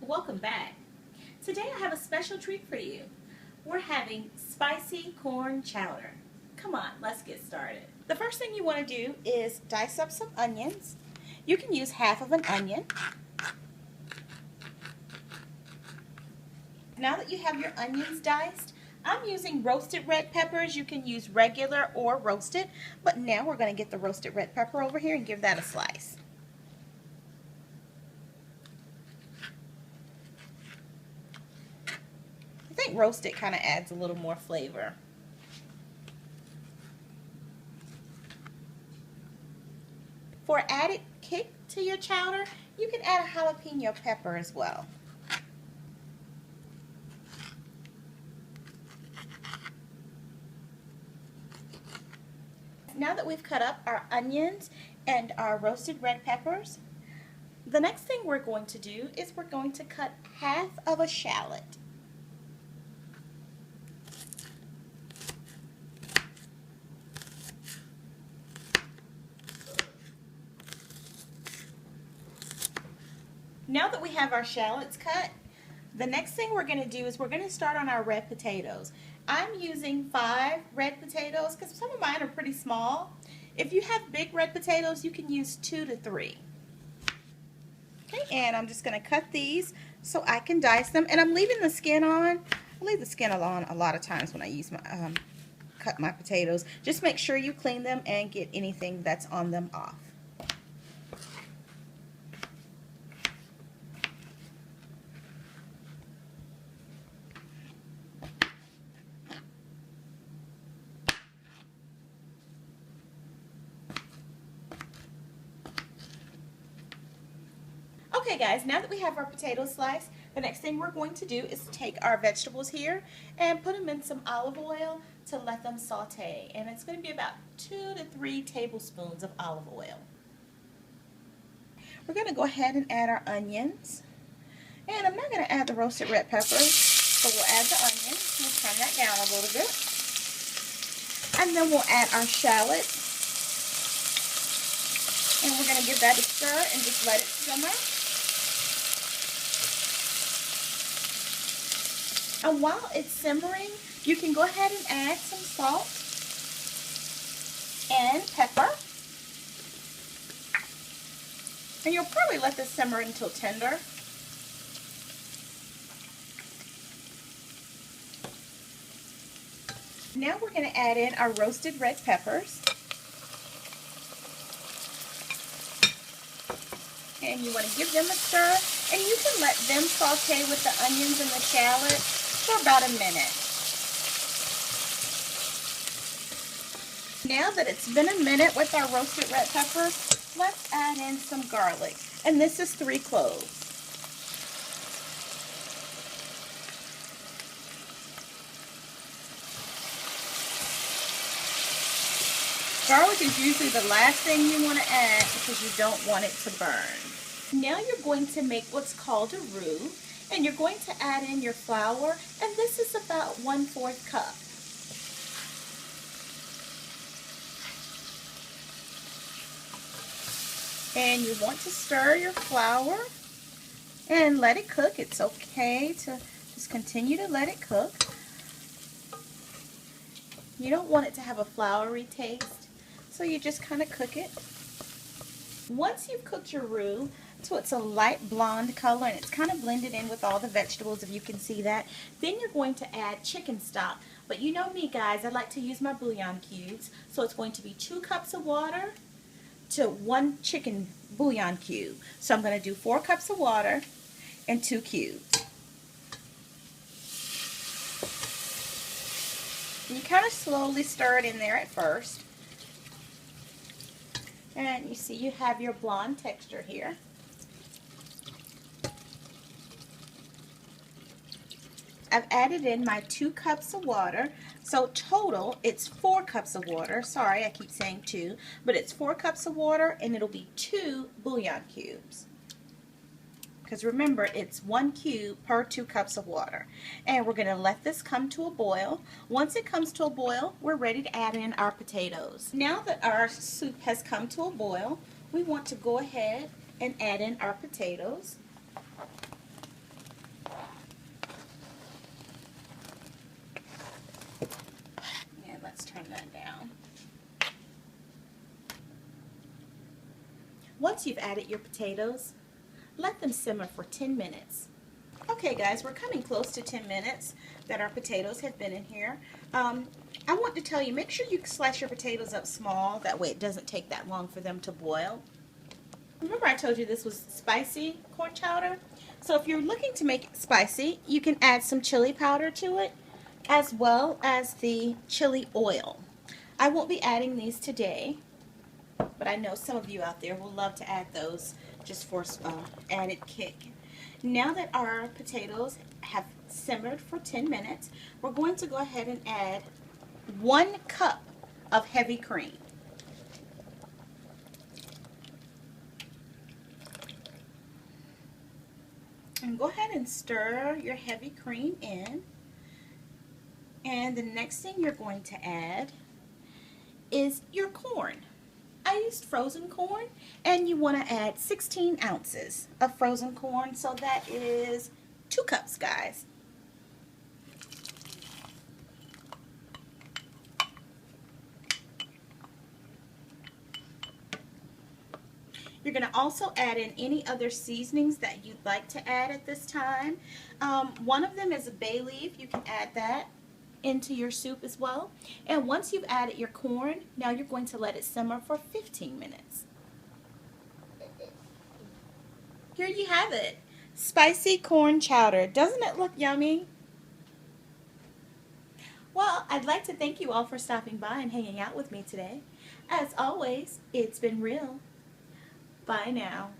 Welcome back. Today I have a special treat for you. We're having spicy corn chowder. Come on, let's get started. The first thing you want to do is dice up some onions. You can use half of an onion. Now that you have your onions diced, I'm using roasted red peppers. You can use regular or roasted, but now we're going to get the roasted red pepper over here and give that a slice. I think roasted kind of adds a little more flavor. For added kick to your chowder, you can add a jalapeno pepper as well. Now that we've cut up our onions and our roasted red peppers, the next thing we're going to do is we're going to cut half of a shallot. Now that we have our shallots cut, the next thing we're going to do is we're going to start on our red potatoes. I'm using 5 red potatoes because some of mine are pretty small. If you have big red potatoes, you can use 2 to 3. Okay, and I'm just going to cut these so I can dice them. And I'm leaving the skin on. I leave the skin on a lot of times when I use my cut my potatoes. Just make sure you clean them and get anything that's on them off. Okay guys, now that we have our potatoes sliced, the next thing we're going to do is take our vegetables here and put them in some olive oil to let them saute. And it's going to be about 2 to 3 tablespoons of olive oil. We're going to go ahead and add our onions. And I'm not going to add the roasted red peppers, so we'll add the onions. We'll turn that down a little bit. And then we'll add our shallots. And we're going to give that a stir and just let it simmer. And while it's simmering, you can go ahead and add some salt and pepper. And you'll probably let this simmer until tender. Now we're going to add in our roasted red peppers. And you want to give them a stir. And you can let them saute with the onions and the shallot for about a minute. Now that it's been a minute with our roasted red peppers, let's add in some garlic. And this is 3 cloves. Garlic is usually the last thing you want to add because you don't want it to burn. Now you're going to make what's called a roux, and you're going to add in your flour, and this is about 1/4 cup. And you want to stir your flour and let it cook. It's okay to just continue to let it cook. You don't want it to have a floury taste, so you just kind of cook it. Once you've cooked your roux so it's a light blonde color and it's kind of blended in with all the vegetables, if you can see that, then you're going to add chicken stock. But you know me guys, I like to use my bouillon cubes, so it's going to be 2 cups of water to 1 chicken bouillon cube. So I'm going to do 4 cups of water and 2 cubes. And you kind of slowly stir it in there at first. And you see you have your blonde texture here. I've added in my 2 cups of water, so total it's 4 cups of water. Sorry, I keep saying 2, but it's 4 cups of water and it'll be 2 bouillon cubes. Because remember, it's 1 cube per 2 cups of water. And we're going to let this come to a boil. Once it comes to a boil, we're ready to add in our potatoes. Now that our soup has come to a boil, we want to go ahead and add in our potatoes. once you've added your potatoes, let them simmer for 10 minutes. Okay guys, we're coming close to 10 minutes that our potatoes have been in here. I want to tell you, make sure you slice your potatoes up small, that way it doesn't take that long for them to boil. Remember I told you this was spicy corn chowder? So if you're looking to make it spicy, you can add some chili powder to it, as well as the chili oil. I won't be adding these today, but I know some of you out there will love to add those just for added kick. Now that our potatoes have simmered for 10 minutes, we're going to go ahead and add 1 cup of heavy cream. And go ahead and stir your heavy cream in. And the next thing you're going to add is your corn. I used frozen corn, and you want to add 16 ounces of frozen corn, so that is 2 cups, guys. You're going to also add in any other seasonings that you'd like to add at this time. One of them is a bay leaf. You can add that into your soup as well. And once you've added your corn, now you're going to let it simmer for 15 minutes. Here you have it. Spicy corn chowder. Doesn't it look yummy? Well, I'd like to thank you all for stopping by and hanging out with me today. As always, it's been real. Bye now.